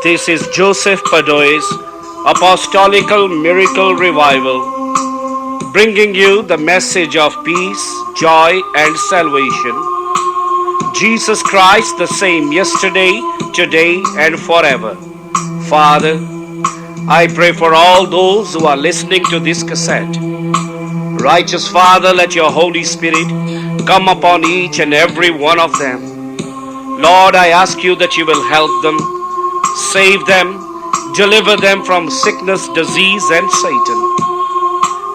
This is Joseph Padoy's Apostolical Miracle Revival, bringing you the message of peace, joy, and salvation. Jesus Christ the same yesterday, today, and forever. Father, I pray for all those who are listening to this cassette. Righteous Father, let your Holy Spirit come upon each and every one of them. Lord, I ask you that you will help them, save them, deliver them from sickness, disease, and Satan.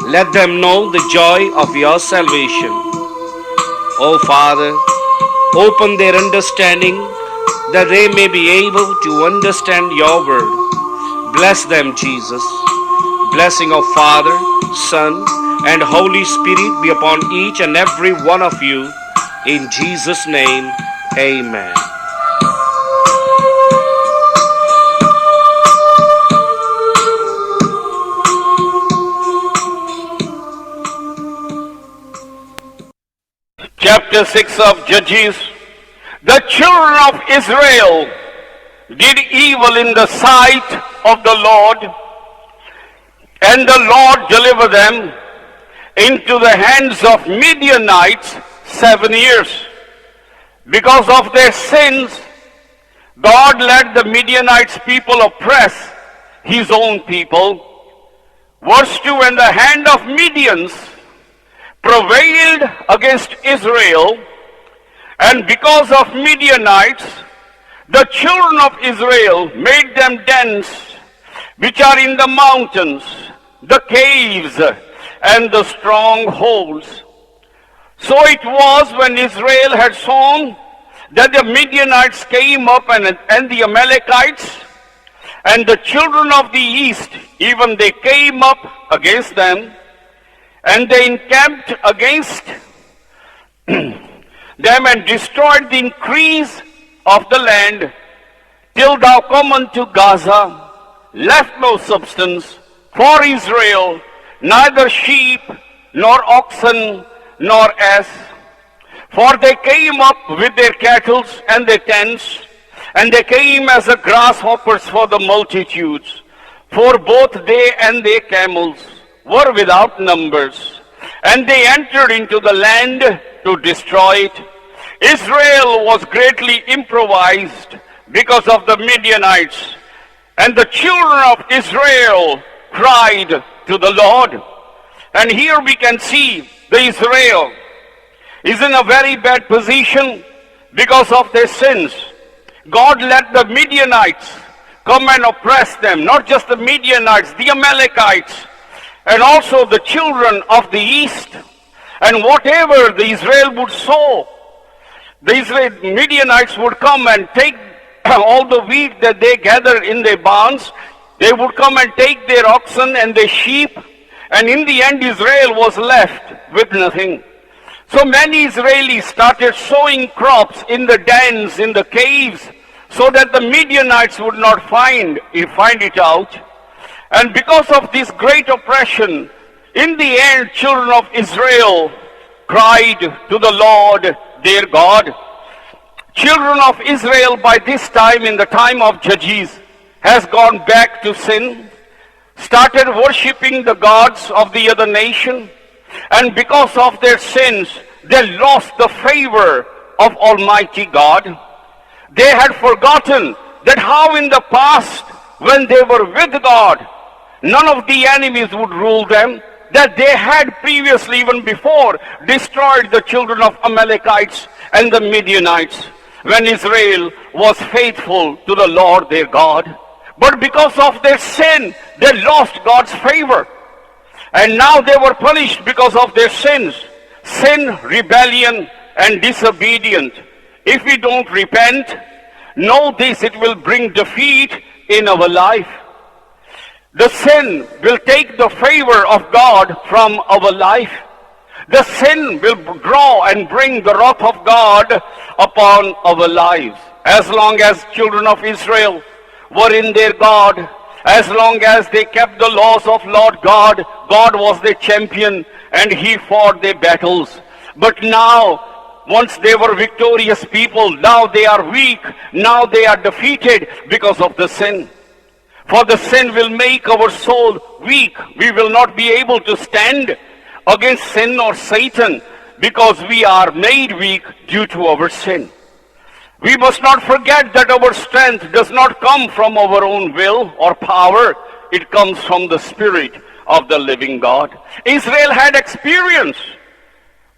Let them know the joy of your salvation. Oh Father, open their understanding that they may be able to understand your word. Bless them, Jesus. Blessing of Father, Son, and Holy Spirit be upon each and every one of you. In Jesus' name, amen. Chapter 6 of Judges. The children of Israel did evil in the sight of the Lord, and the Lord delivered them into the hands of Midianites 7 years. Because of their sins, God let the Midianites people oppress his own people. Verse 2, and the hand of Midians prevailed against Israel, and because of Midianites, the children of Israel made them dens, which are in the mountains, the caves, and the strongholds. So it was when Israel had sown that the Midianites came up, and the Amalekites, and the children of the east, even they came up against them, and they encamped against them and destroyed the increase of the land, till thou come unto Gaza, left no substance for Israel, neither sheep, nor oxen, nor ass. For they came up with their cattle and their tents, and they came as the grasshoppers for the multitudes, for both they and their camels were without numbers, and they entered into the land to destroy it. Israel was greatly impoverished because of the Midianites, and the children of Israel cried to the Lord. And here we can see the Israel is in a very bad position because of their sins. God let the Midianites come and oppress them, not just the Midianites, the Amalekites, and also the children of the east. And whatever the Israel would sow, the Midianites would come and take all the wheat that they gather in their barns. They would come and take their oxen and their sheep, and in the end Israel was left with nothing. So many Israelis started sowing crops in the dens, in the caves, so that the Midianites would not find it out. And because of this great oppression, in the end children of Israel cried to the Lord their God. Children of Israel by this time, in the time of Judges, has gone back to sin, started worshipping the gods of the other nation, and because of their sins, they lost the favor of Almighty God. They had forgotten that how in the past, when they were with God, none of the enemies would rule them, that they had previously, even before, destroyed the children of Amalekites and the Midianites, when Israel was faithful to the Lord their God. But because of their sin, they lost God's favor. And now they were punished because of their sins. Sin, rebellion, and disobedience. If we don't repent, know this, it will bring defeat in our life. The sin will take the favor of God from our life. The sin will grow and bring the wrath of God upon our lives. As long as children of Israel were in their God, as long as they kept the laws of Lord God, God was their champion and he fought their battles. But now Once they were victorious people, now they are weak, now they are defeated because of the sin. For the sin will make our soul weak. We will not be able to stand against sin or Satan because we are made weak due to our sin. We must not forget that our strength does not come from our own will or power. It comes from the Spirit of the living God. Israel had experience.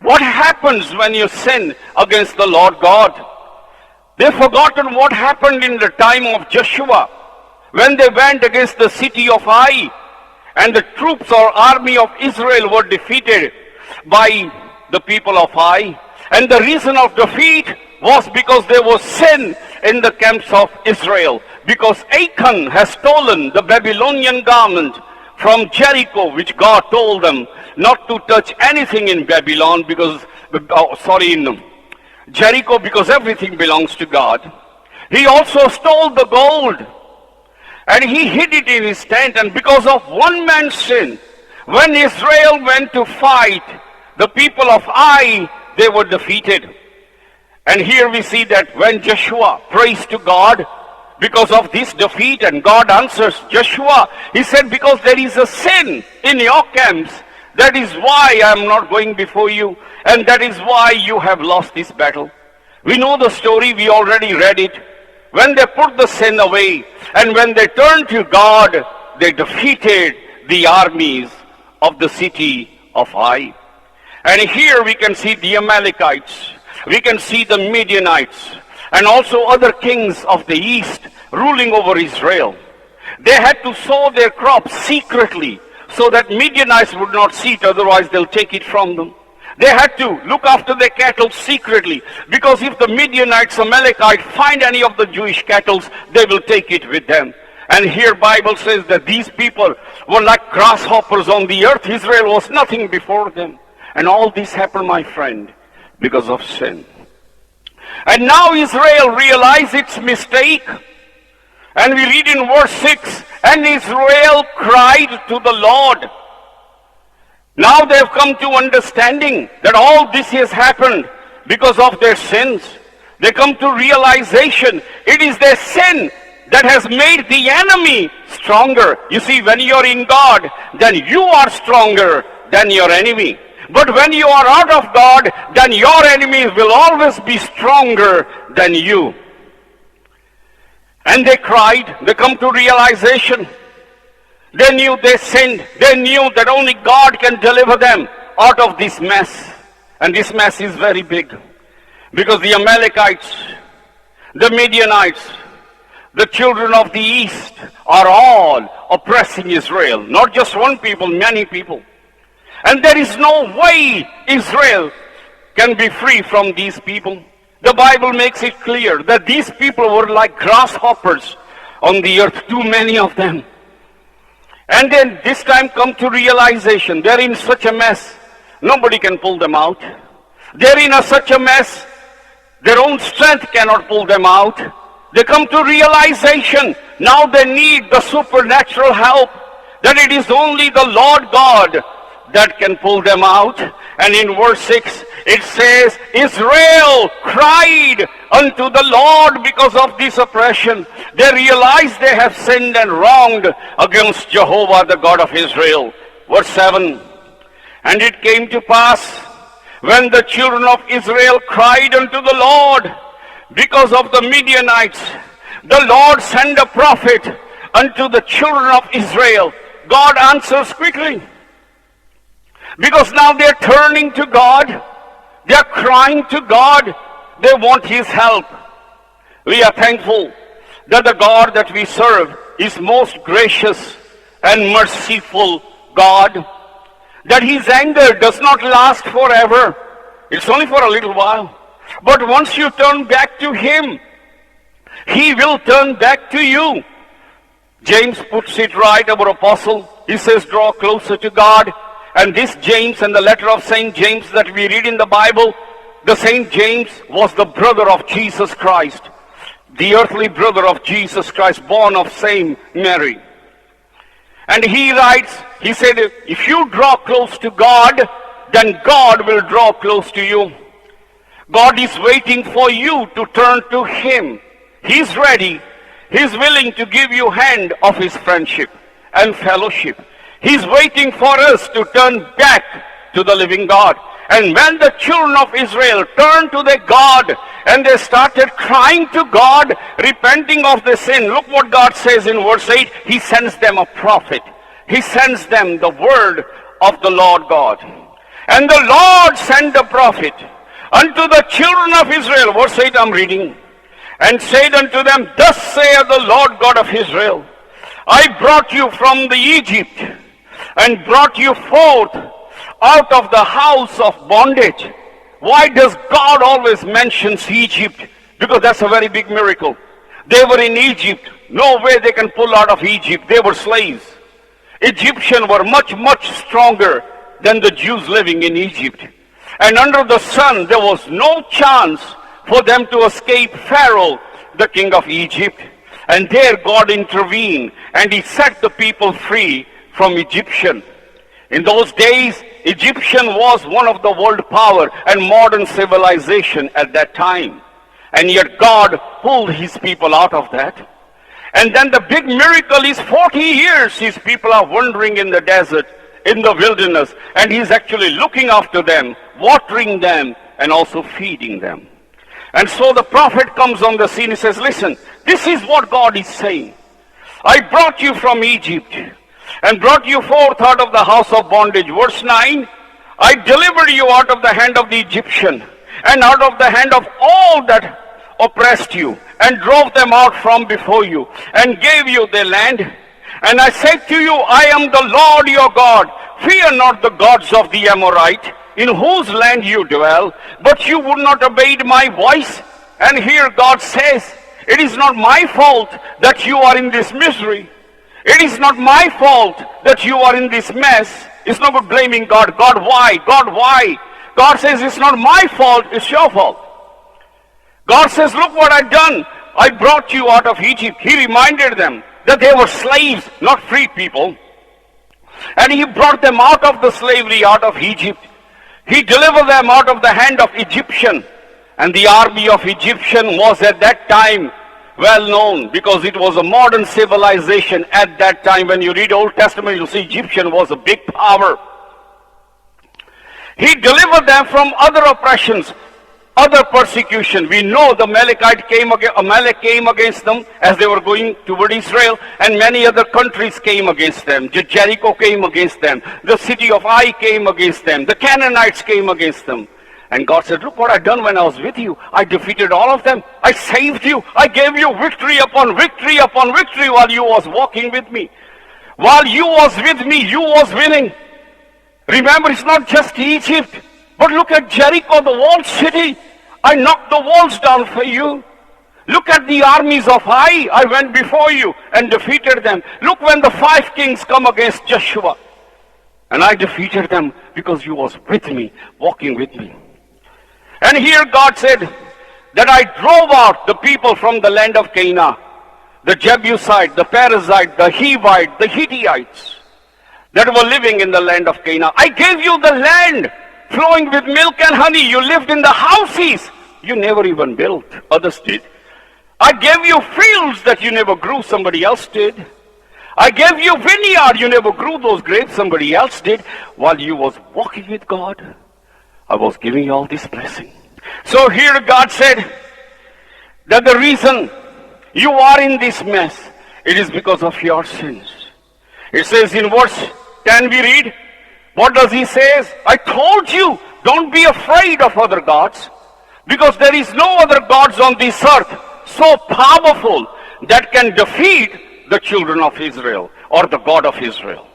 What happens when you sin against the Lord God? They've forgotten what happened in the time of Joshua when they went against the city of Ai and the troops or army of Israel were defeated by the people of Ai. And the reason of defeat was because there was sin in the camps of Israel. Because Achan has stolen the Babylonian garment from Jericho, which God told them not to touch anything in Babylon because, in Jericho, because everything belongs to God. He also stole the gold and he hid it in his tent. And because of one man's sin, when Israel went to fight the people of Ai, they were defeated. And here we see that when Joshua prays to God because of this defeat, and God answers Joshua, he said, because there is a sin in your camps, that is why I am not going before you, and that is why you have lost this battle. We know the story, we already read it. When they put the sin away, and when they turned to God, they defeated the armies of the city of Ai. And here we can see the Amalekites, we can see the Midianites, and also other kings of the east ruling over Israel. They had to sow their crops secretly so that Midianites would not see it, otherwise they'll take it from them. They had to look after their cattle secretly, because if the Midianites, Amalekites find any of the Jewish cattle, they will take it with them. And here Bible says that these people were like grasshoppers on the earth. Israel was nothing before them. And all this happened, my friend, because of sin. And now Israel realized its mistake. And we read in verse 6, and Israel cried to the Lord. Now they have come to understanding that all this has happened because of their sins. They come to realization it is their sin that has made the enemy stronger. You see, when you are in God, then you are stronger than your enemy. But when you are out of God, then your enemies will always be stronger than you. And they cried, they come to realization. They knew they sinned. They knew that only God can deliver them out of this mess. And this mess is very big. Because the Amalekites, the Midianites, the children of the east are all oppressing Israel. Not just one people, many people. And there is no way Israel can be free from these people. The Bible makes it clear that these people were like grasshoppers on the earth, too many of them. And then this time come to realization, they're in such a mess, nobody can pull them out. They're in such a mess, their own strength cannot pull them out. They come to realization, now they need the supernatural help, that it is only the Lord God that can pull them out. And in verse 6, it says, Israel cried unto the Lord because of this oppression. They realized they have sinned and wronged against Jehovah, the God of Israel. Verse 7, and it came to pass, when the children of Israel cried unto the Lord because of the Midianites, the Lord sent a prophet unto the children of Israel. God answers quickly. Because now they're turning to God, they're crying to God, they want His help. We are thankful that the God that we serve is most gracious and merciful God, that His anger does not last forever. It's only for a little while. But once you turn back to Him, He will turn back to you. James puts it right, our apostle. He says, draw closer to God. And this James and the letter of Saint James that we read in the Bible, the Saint James was the brother of Jesus Christ, the earthly brother of Jesus Christ, born of same Mary. And he writes, he said, if you draw close to God, then God will draw close to you. God is waiting for you to turn to Him. He's ready. He's willing to give you hand of His friendship and fellowship. He's waiting for us to turn back to the living God. And when the children of Israel turned to their God and they started crying to God, repenting of their sin, look what God says in verse 8. He sends them a prophet. He sends them the word of the Lord God. And the Lord sent the prophet unto the children of Israel, verse 8 I'm reading, and said unto them, Thus saith the Lord God of Israel, I brought you from the Egypt, and brought you forth out of the house of bondage. Why does God always mention Egypt? Because that's a very big miracle. They were in Egypt. No way they can pull out of Egypt. They were slaves. Egyptians were much, much stronger than the Jews living in Egypt. And under the sun, there was no chance for them to escape Pharaoh, the king of Egypt. And there God intervened, and He set the people free from Egyptian. In those days, Egyptian was one of the world power and modern civilization at that time. And yet God pulled His people out of that. And then the big miracle is 40 years His people are wandering in the desert, in the wilderness, and He's actually looking after them, watering them, and also feeding them. And so the prophet comes on the scene. He says, listen, this is what God is saying. I brought you from Egypt and brought you forth out of the house of bondage. Verse 9, I delivered you out of the hand of the Egyptian and out of the hand of all that oppressed you, and drove them out from before you, and gave you their land. And I said to you, I am the Lord your God. Fear not the gods of the Amorite, in whose land you dwell. But you would not obey my voice. And here God says, it is not my fault that you are in this misery. It is not my fault that you are in this mess. It's not good blaming God. God, why? God, why? God says, it's not my fault, it's your fault. God says, look what I've done. I brought you out of Egypt. He reminded them that they were slaves, not free people. And He brought them out of the slavery, out of Egypt. He delivered them out of the hand of Egyptian. And the army of Egyptian was at that time well known, because it was a modern civilization at that time. When you read Old Testament, you'll see Egyptian was a big power. He delivered them from other oppressions, other persecution. We know the Amalek came against them as they were going toward Israel, and many other countries came against them. Jericho came against them. The city of Ai came against them. The Canaanites came against them. And God said, look what I've done when I was with you. I defeated all of them. I saved you. I gave you victory upon victory upon victory while you was walking with me. While you was with me, you was winning. Remember, it's not just Egypt, but look at Jericho, the walled city. I knocked the walls down for you. Look at the armies of Ai. I went before you and defeated them. Look when the 5 kings come against Joshua. And I defeated them because you was with me, walking with me. And here God said that I drove out the people from the land of Canaan, the Jebusite, the Perizzite, the Hivite, the Hittites that were living in the land of Canaan. I gave you the land flowing with milk and honey. You lived in the houses you never even built. Others did. I gave you fields that you never grew. Somebody else did. I gave you vineyard. You never grew those grapes. Somebody else did. While you was walking with God, I was giving you all this blessing. So here God said that the reason you are in this mess, it is because of your sins. It says in verse 10 we read, what does He say? I told you, don't be afraid of other gods, because there is no other gods on this earth so powerful that can defeat the children of Israel or the God of Israel.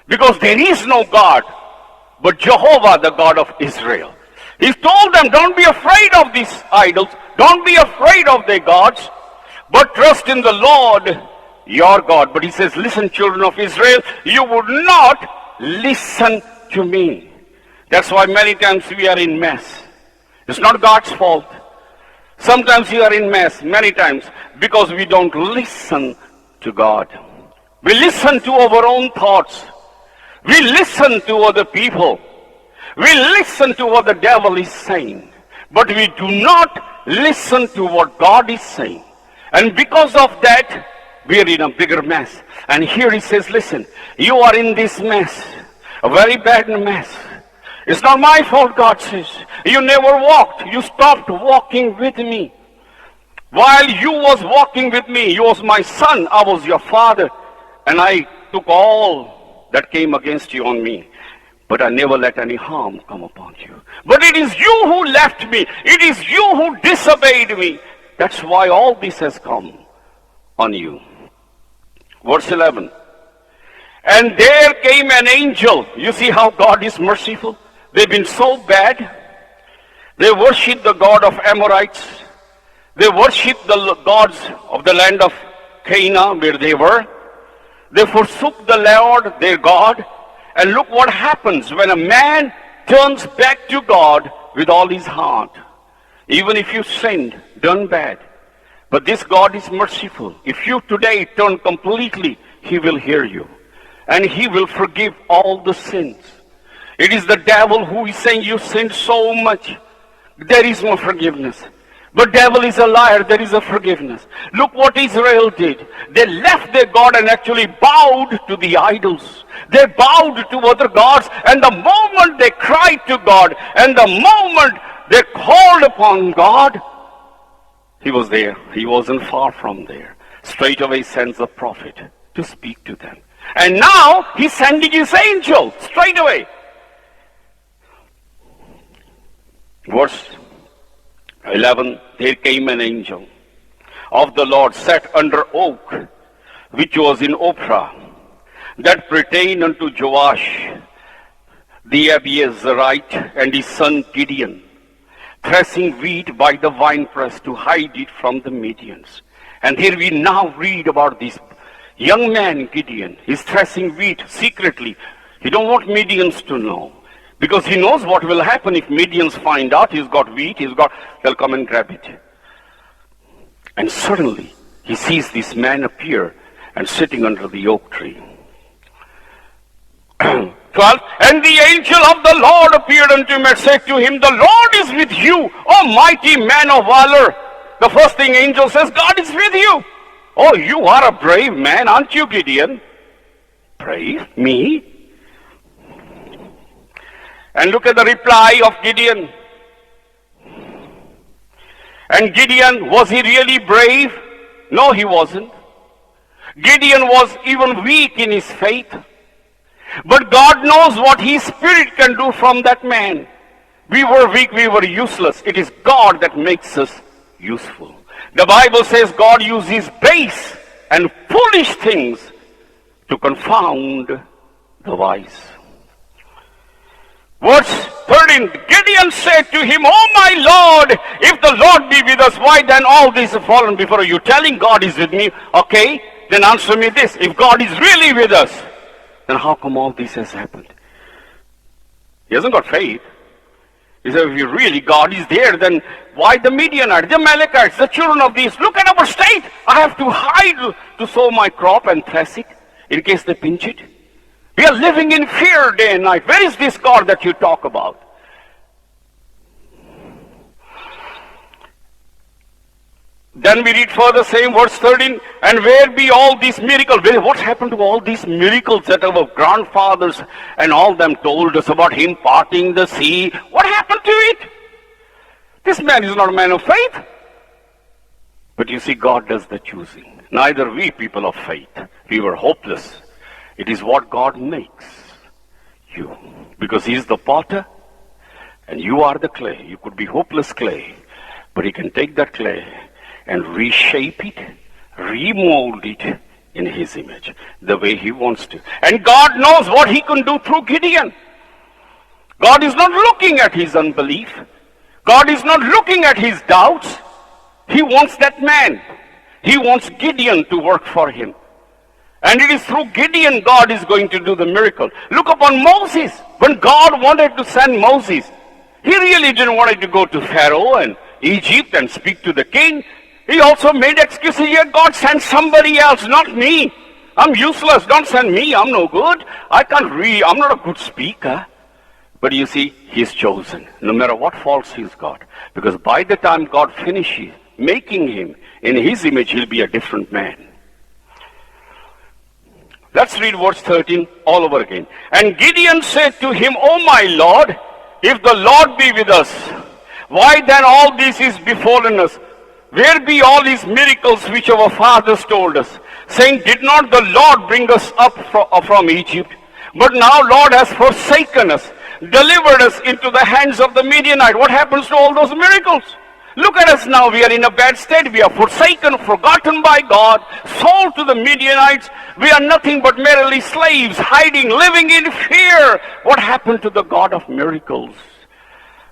Because there is no God but Jehovah, the God of Israel. He told them, don't be afraid of these idols, don't be afraid of their gods, but trust in the Lord your God. But He says, listen, children of Israel, you would not listen to me. That's why many times we are in mess. It's not God's fault. Sometimes you are in mess, many times, because we don't listen to God. We listen to our own thoughts. We listen to other people. We listen to what the devil is saying. But we do not listen to what God is saying. And because of that, we are in a bigger mess. And here he says, listen, you are in this mess, a very bad mess. It's not my fault, God says. You never walked. You stopped walking with me. While you was walking with me, you was my son, I was your father. And I took all that came against you on me. But I never let any harm come upon you. But it is you who left me. It is you who disobeyed me. That's why all this has come on you. Verse 11. And there came an angel. You see how God is merciful? They've been so bad. They worship the god of Amorites. They worship the gods of the land of Canaan where they were. They forsook the Lord, their God. And look what happens when a man turns back to God with all his heart. Even if you sinned, done bad. But this God is merciful. If you today turn completely, he will hear you. And he will forgive all the sins. It is the devil who is saying you sinned so much. There is no forgiveness. But devil is a liar. There is a forgiveness. Look what Israel did. They left their God and actually bowed to the idols. They bowed to other gods. And the moment they cried to God, and the moment they called upon God, he was there. He wasn't far from there. Straight away sends a prophet to speak to them. And now he's sending his angel straight away. Verse 11, there came an angel of the Lord sat under oak, which was in Ophrah, that pertained unto Joash the Abiezrite and his son Gideon, threshing wheat by the winepress to hide it from the Midians. And here we now read about this young man Gideon. He's threshing wheat secretly. He don't want Midians to know. Because he knows what will happen if Midians find out he's got wheat, they'll come and grab it. And suddenly, he sees this man appear and sitting under the oak tree. 12, and the angel of the Lord appeared unto him and said to him, the Lord is with you, O mighty man of valor. The first thing angel says, God is with you. Oh, you are a brave man, aren't you, Gideon? Brave? Me? And look at the reply of Gideon. And Gideon, was he really brave? No, he wasn't. Gideon was even weak in his faith. But God knows what his spirit can do from that man. We were weak, we were useless. It is God that makes us useful. The Bible says God uses base and foolish things to confound the wise. Verse 13, Gideon said to him, O my Lord, if the Lord be with us, why then all this have fallen before you? Telling God is with me, okay, then answer me this. If God is really with us, then how come all this has happened? He hasn't got faith. He said, if really God is there, then why the Midianites, the Amalekites, the children of these? Look at our state. I have to hide to sow my crop and thresh it in case they pinch it. We are living in fear day and night. Where is this God that you talk about? Then we read further, same verse 13, and where be all these miracles? What happened to all these miracles that our grandfathers and all them told us about him parting the sea? What happened to it? This man is not a man of faith. But you see, God does the choosing. Neither we people of faith. We were hopeless. It is what God makes you. Because he is the potter and you are the clay. You could be hopeless clay, but he can take that clay and reshape it, remold it in his image, the way he wants to. And God knows what he can do through Gideon. God is not looking at his unbelief. God is not looking at his doubts. He wants that man. He wants Gideon to work for him. And it is through Gideon God is going to do the miracle. Look upon Moses. When God wanted to send Moses, he really didn't want to go to Pharaoh and Egypt and speak to the king. He also made excuses here. God, send somebody else, not me. I'm useless. Don't send me. I'm no good. I can't read. I'm not a good speaker. But you see, he's chosen. No matter what faults he's got. Because by the time God finishes making him in his image, he'll be a different man. Let's read verse 13 all over again. And Gideon said to him, O my Lord, if the Lord be with us, why then all this is befallen us? Where be all these miracles which our fathers told us, saying, did not the Lord bring us up from Egypt? But now Lord has forsaken us, delivered us into the hands of the Midianite. What happens to all those miracles? Look at us now. We are in a bad state. We are forsaken, forgotten by God, sold to the Midianites. We are nothing but merely slaves, hiding, living in fear. What happened to the God of miracles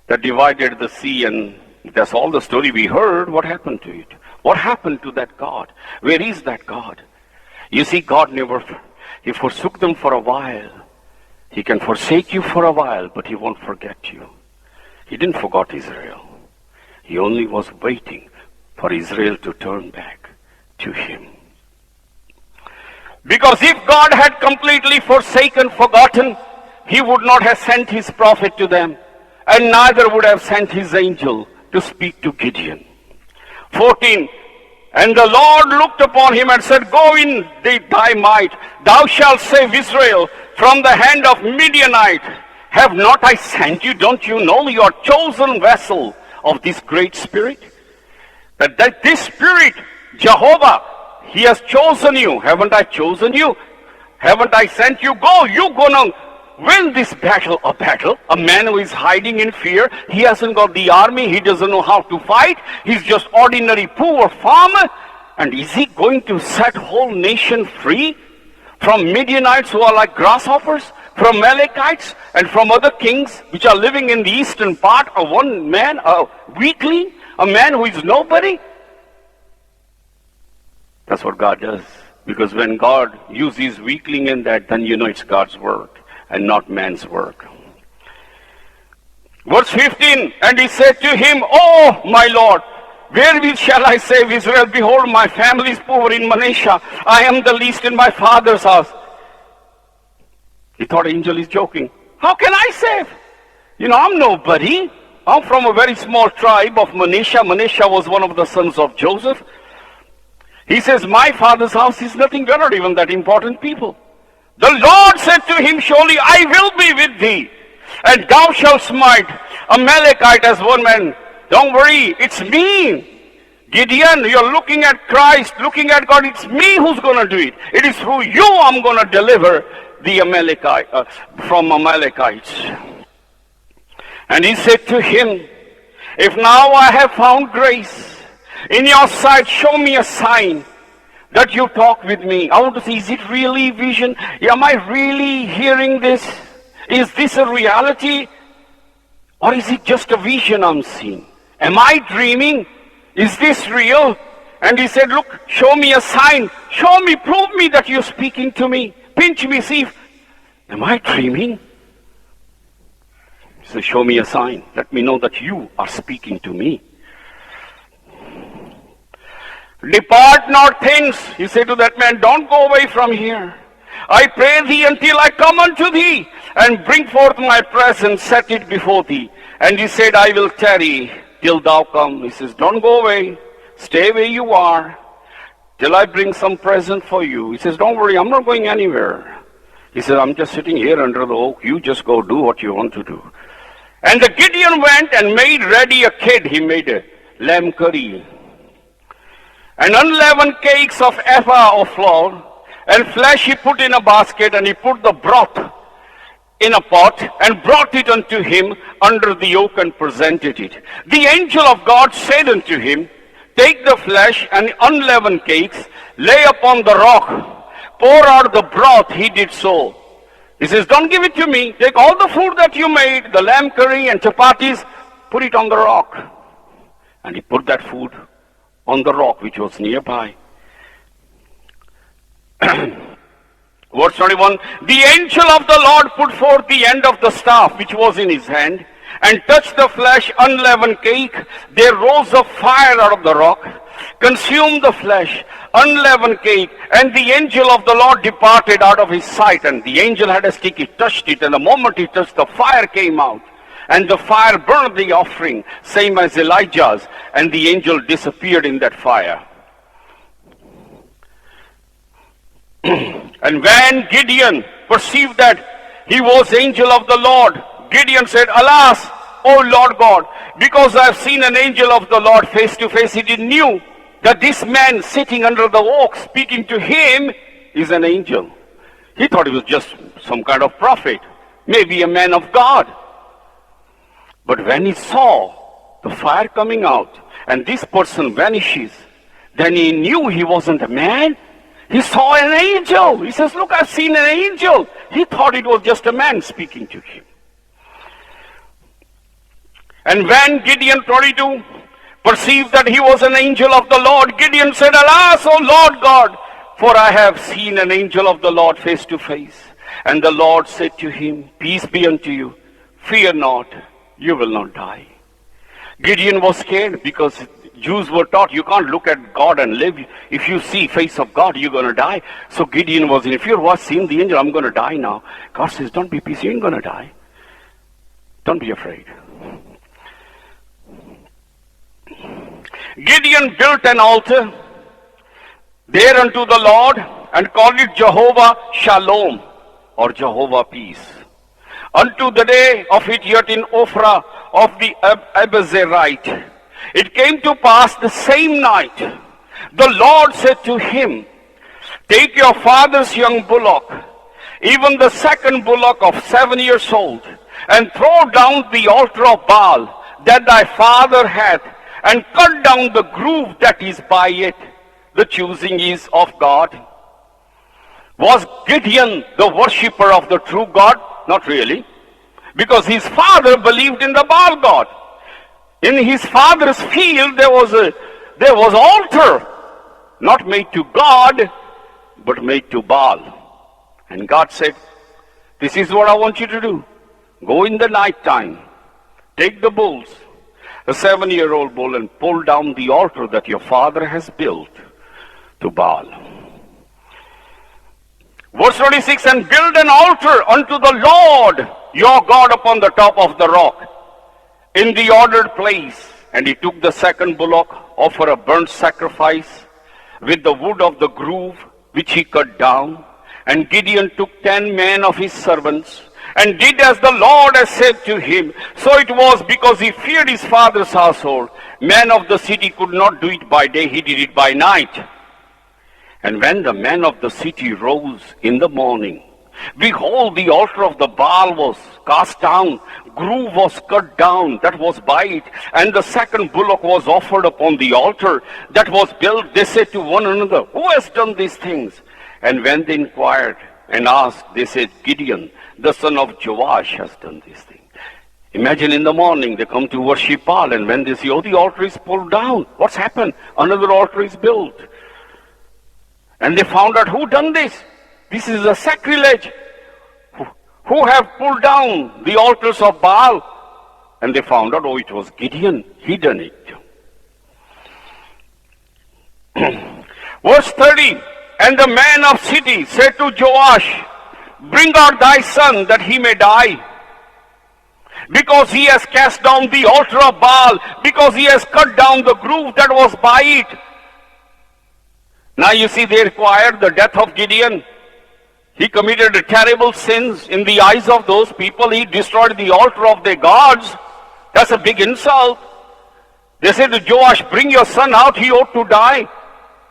that divided the sea? And that's all the story we heard. What happened to it? What happened to that God? Where is that God? You see, God never, he forsook them for a while. He can forsake you for a while, but he won't forget you. He didn't forget Israel. He only was waiting for Israel to turn back to him. Because if God had completely forsaken, forgotten, he would not have sent his prophet to them, and neither would have sent his angel to speak to Gideon. 14, and the Lord looked upon him and said, go in thy might, thou shalt save Israel from the hand of Midianite. Have not I sent you? Don't you know you are chosen vessel of this great Spirit? That this Spirit, Jehovah, he has chosen you. Haven't I chosen you? Haven't I sent you? Go, you're gonna win this battle. A man who is hiding in fear, he hasn't got the army, he doesn't know how to fight, he's just ordinary poor farmer. And is he going to set whole nation free from Midianites who are like grasshoppers, from Amalekites, and from other kings which are living in the eastern part of one man, a weakling, a man who is nobody? That's what God does. Because when God uses weakling in that, then you know it's God's work and not man's work. Verse 15, and he said to him, Oh, my Lord, wherewith shall I save Israel? Behold, my family is poor in Manasseh. I am the least in my father's house. He thought angel is joking. How can I save? You know, I'm nobody. I'm from a very small tribe of Manasseh. Manasseh was one of the sons of Joseph. He says, my father's house is nothing. We're not even that important people. The Lord said to him, surely I will be with thee, and thou shalt smite Amalekite as one man. Don't worry, it's me. Gideon, you're looking at Christ, looking at God. It's me who's going to do it. It is through you I'm going to deliver the Amalekite from Amalekites. And he said to him, if now I have found grace in your sight, show me a sign that you talk with me. I want to see, is it really vision? Am I really hearing this? Is this a reality? Or is it just a vision I'm seeing? Am I dreaming? Is this real? And he said, look, show me a sign. Show me, prove me that you're speaking to me. Pinch me, see if, am I dreaming? He said, show me a sign. Let me know that you are speaking to me. Depart not thence. He said to that man, don't go away from here. I pray thee until I come unto thee and bring forth my present, set it before thee. And he said, I will tarry till thou come. He says, don't go away. Stay where you are till I bring some present for you. He says, don't worry, I'm not going anywhere. He said, I'm just sitting here under the oak. You just go do what you want to do. And the Gideon went and made ready a kid. He made a lamb curry and unleavened cakes of ephah of flour, and flesh he put in a basket, and he put the broth in a pot, and brought it unto him under the oak, and presented it. The angel of God said unto him, take the flesh and unleavened cakes, lay upon the rock, pour out the broth. He did so. He says, don't give it to me. Take all the food that you made, the lamb curry and chapatis, put it on the rock. And he put that food on the rock which was nearby. Verse 21, the angel of the Lord put forth the end of the staff which was in his hand, and touched the flesh unleavened cake. There rose a fire out of the rock, consumed the flesh, unleavened cake, and the angel of the Lord departed out of his sight. And the angel had a stick, he touched it, and the moment he touched, the fire came out. And the fire burned the offering, same as Elijah's, and the angel disappeared in that fire. And when Gideon perceived that he was angel of the Lord, Gideon said, Alas, O Lord God, because I have seen an angel of the Lord face to face. He didn't knew that this man sitting under the oak speaking to him is an angel. He thought he was just some kind of prophet, maybe a man of God. But when he saw the fire coming out and this person vanishes, then he knew he wasn't a man. He saw an angel. He says, look, I've seen an angel. He thought it was just a man speaking to him. And when Gideon 22 perceived that he was an angel of the Lord, Gideon said, Alas, O Lord God, for I have seen an angel of the Lord face to face. And the Lord said to him, Peace be unto you. Fear not, you will not die. Gideon was scared because Jews were taught you can't look at God and live. If you see face of God, you're going to die. So Gideon was in fear. Was seen the angel, I'm going to die now. God says, don't be peace, you ain't going to die. Don't be afraid. Gideon built an altar there unto the Lord and called it Jehovah Shalom, or Jehovah Peace. Unto the day of it yet in Ophrah of the Abazerite. It came to pass the same night, the Lord said to him, Take your father's young bullock, even the second bullock of 7 years old, and throw down the altar of Baal that thy father hath, and cut down the groove that is by it. The choosing is of God. Was Gideon the worshipper of the true God? Not really. Because his father believed in the Baal God. In his father's field there was altar, not made to God, but made to Baal. And God said, this is what I want you to do. Go in the night time, take the bulls, a 7-year-old bull, and pull down the altar that your father has built to Baal. Verse 26, and build an altar unto the Lord your God upon the top of the rock, in the ordered place. And he took the second bullock, offer a burnt sacrifice with the wood of the groove, which he cut down. And Gideon took 10 men of his servants, and did as the Lord had said to him. So it was because he feared his father's household. Men of the city could not do it by day, he did it by night. And when the men of the city rose in the morning, behold, the altar of the Baal was cast down, groove was cut down, that was by it, and the second bullock was offered upon the altar that was built. They said to one another, who has done these things? And when they inquired and asked, they said, Gideon, the son of Joash, has done this thing. Imagine in the morning they come to worship Baal, and when they see, oh, the altar is pulled down. What's happened? Another altar is built. And they found out who done this. This is a sacrilege. Who have pulled down the altars of Baal? And they found out, oh, it was Gideon. He done it. Verse 30, and the man of city said to Joash, bring out thy son that he may die, because he has cast down the altar of Baal, because he has cut down the groove that was by it. Now you see, they required the death of Gideon. He committed terrible sins in the eyes of those people. He destroyed the altar of their gods. That's a big insult. They said to Joash, bring your son out, he ought to die.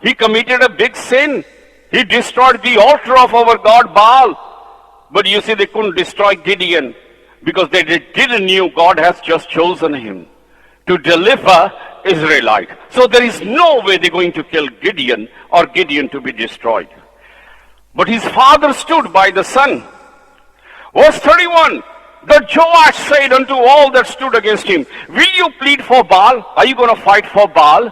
He committed a big sin. He destroyed the altar of our god Baal. But you see, they couldn't destroy Gideon because they didn't knew God has just chosen him to deliver Israelite. So there is no way they're going to kill Gideon or Gideon to be destroyed. But his father stood by the son. Verse 31, the Joash said unto all that stood against him, will you plead for Baal? Are you going to fight for Baal?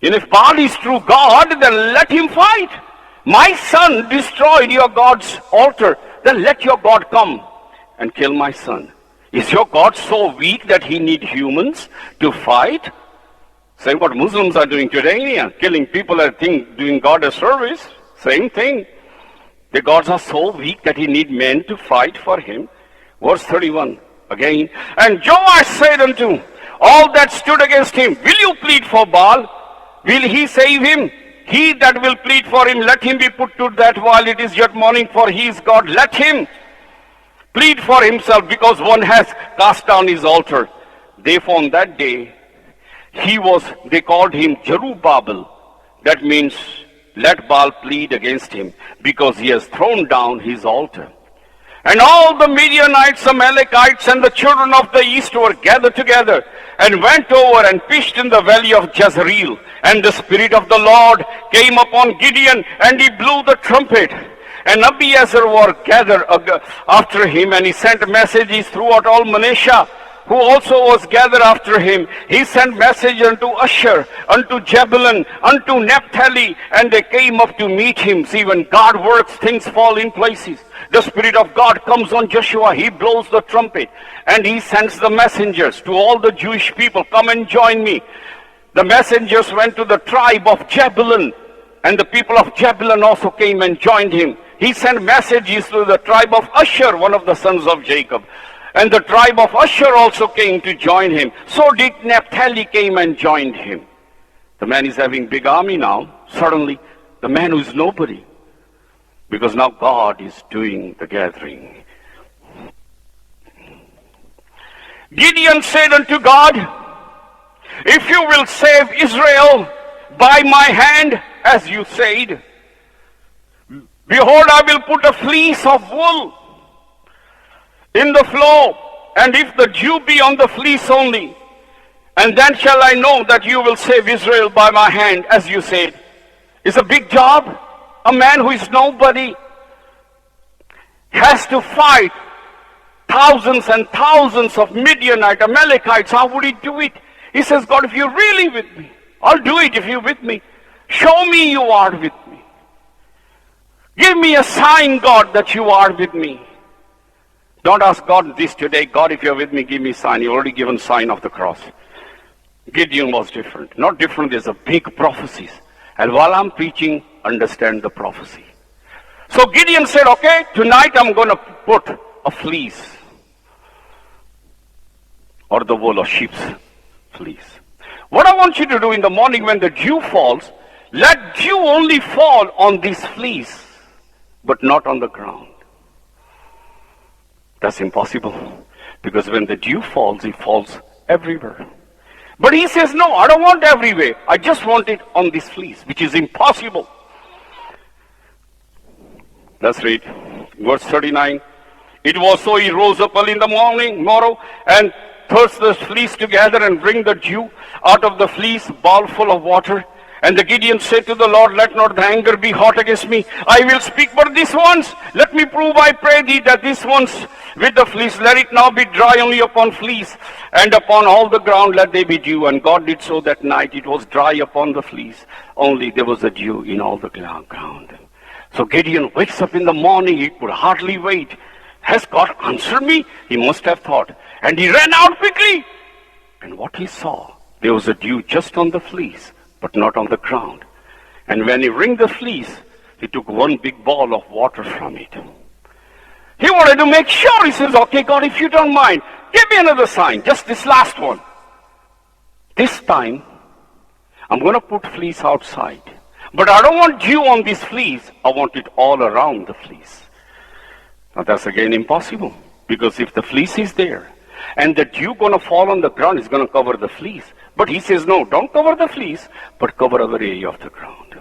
And if Baal is true God, then let him fight. My son destroyed your God's altar, then let your God come and kill my son. Is your God so weak that he need humans to fight? Same what Muslims are doing today, India, killing people and doing God a service. Same thing. The gods are so weak that he need men to fight for him. Verse 31 again. And Joash said unto all that stood against him, will you plead for Baal? Will he save him? He that will plead for him, let him be put to death while it is yet morning, for he is God. Let him plead for himself, because one has cast down his altar. Therefore on that day, they called him Jerubbaal. That means, let Baal plead against him, because he has thrown down his altar. And all the Midianites, Amalekites, and the children of the east were gathered together, and went over and pitched in the valley of Jezreel. And the Spirit of the Lord came upon Gideon, and he blew the trumpet. And Abiezer were gathered after him, and he sent messages throughout all Manasseh, who also was gathered after him. He sent message unto Asher, unto Zebulun, unto Naphtali, and they came up to meet him. See, when God works, things fall in places. The Spirit of God comes on Joshua. He blows the trumpet, and he sends the messengers to all the Jewish people. Come and join me. The messengers went to the tribe of Zebulun, and the people of Zebulun also came and joined him. He sent messages to the tribe of Asher, one of the sons of Jacob. And the tribe of Asher also came to join him. So did Naphtali came and joined him. The man is having big army now. Suddenly, the man who is nobody. Because now God is doing the gathering. Gideon said unto God, if you will save Israel by my hand, as you said, behold, I will put a fleece of wool in the flow, and if the dew be on the fleece only, and then shall I know that you will save Israel by my hand, as you said. It's a big job. A man who is nobody has to fight thousands and thousands of Midianite, Amalekites. How would he do it? He says, God, if you're really with me, I'll do it if you're with me. Show me you are with me. Give me a sign, God, that you are with me. Don't ask God this today, God, if you're with me, give me a sign. You've already given sign of the cross. Gideon was different. Not different, there's a big prophecies. And while I'm preaching, understand the prophecy. So Gideon said, okay, tonight I'm going to put a fleece, or the wool of sheep's fleece. What I want you to do in the morning when the dew falls, let dew only fall on this fleece, but not on the ground. That's impossible, because when the dew falls, it falls everywhere. But he says, no, I don't want everywhere. I just want it on this fleece, which is impossible. Let's read verse 39. It was so, he rose up early in the morrow, and thrust the fleece together, and bring the dew out of the fleece, bowl full of water. And the Gideon said to the Lord, let not the anger be hot against me. I will speak but this once. Let me prove, I pray thee, that this once with the fleece, let it now be dry only upon fleece, and upon all the ground let there be dew. And God did so that night. It was dry upon the fleece, only there was a dew in all the ground. So Gideon wakes up in the morning. He could hardly wait. Has God answered me? He must have thought. And he ran out quickly. And what he saw, there was a dew just on the fleece, but not on the ground. And when he wringed the fleece, he took one big ball of water from it. He wanted to make sure. He says, okay, God, if you don't mind, give me another sign, just this last one. This time, I'm going to put fleece outside. But I don't want dew on this fleece. I want it all around the fleece. Now that's again impossible, because if the fleece is there, and the dew going to fall on the ground, it's going to cover the fleece. But he says, no, don't cover the fleece, but cover our area of the ground.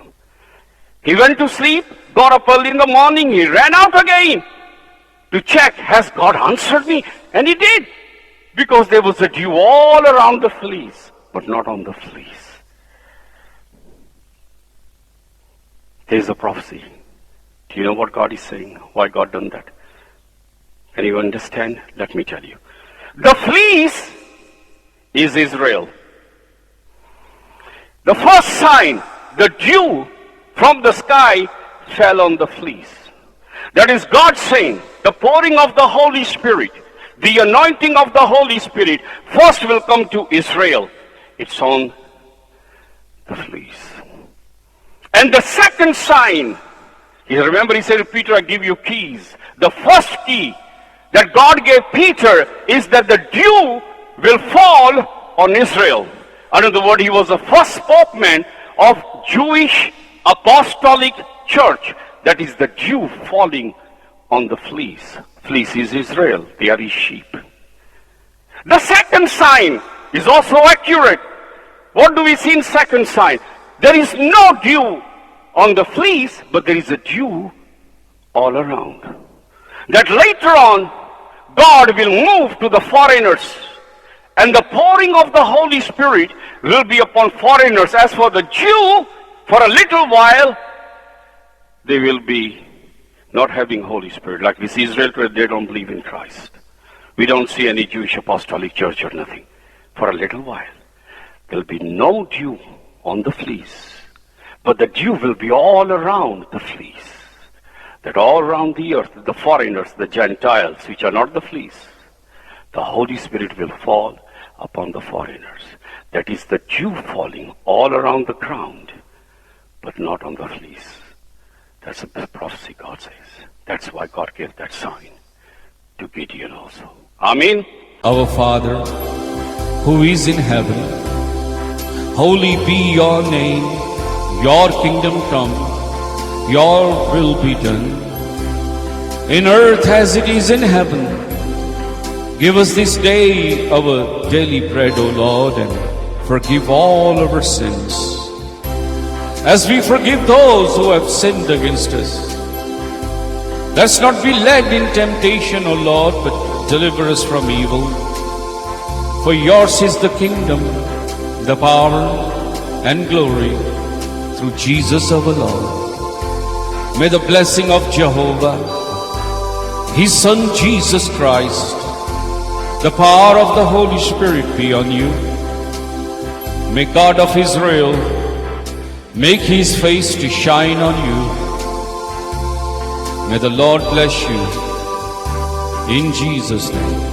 He went to sleep, got up early in the morning, he ran out again to check, has God answered me? And he did, because there was a dew all around the fleece, but not on the fleece. There's a prophecy. Do you know what God is saying? Why God done that? Can you understand? Let me tell you. The fleece is Israel. The first sign, the dew from the sky fell on the fleece. That is God saying, the pouring of the Holy Spirit, the anointing of the Holy Spirit, first will come to Israel. It's on the fleece. And the second sign, you remember he said, Peter, I give you keys. The first key that God gave Peter is that the dew will fall on Israel. In other words, he was the first spokesman of Jewish apostolic church. That is the dew falling on the fleece. Fleece is Israel. They are his sheep. The second sign is also accurate. What do we see in second sign? There is no dew on the fleece, but there is a dew all around. That later on, God will move to the foreigners, and the pouring of the Holy Spirit will be upon foreigners. As for the Jew, for a little while, they will be not having Holy Spirit. Like this Israel, they don't believe in Christ. We don't see any Jewish apostolic church or nothing. For a little while, there will be no dew on the fleece, but the dew will be all around the fleece. That all around the earth, the foreigners, the Gentiles, which are not the fleece, the Holy Spirit will fall upon the foreigners. That is the dew falling all around the ground, but not on the fleece. That's a prophecy, God says. That's why God gave that sign to Gideon also. Amen. Our Father, who is in heaven, holy be your name, your kingdom come, your will be done, in earth as it is in heaven. Give us this day our daily bread, O Lord, and forgive all our sins, as we forgive those who have sinned against us. Let's not be led in temptation, O Lord, but deliver us from evil. For yours is the kingdom, the power, and glory, through Jesus our Lord. May the blessing of Jehovah, His Son Jesus Christ, the power of the Holy Spirit be on you. May God of Israel make His face to shine on you. May the Lord bless you in Jesus' name.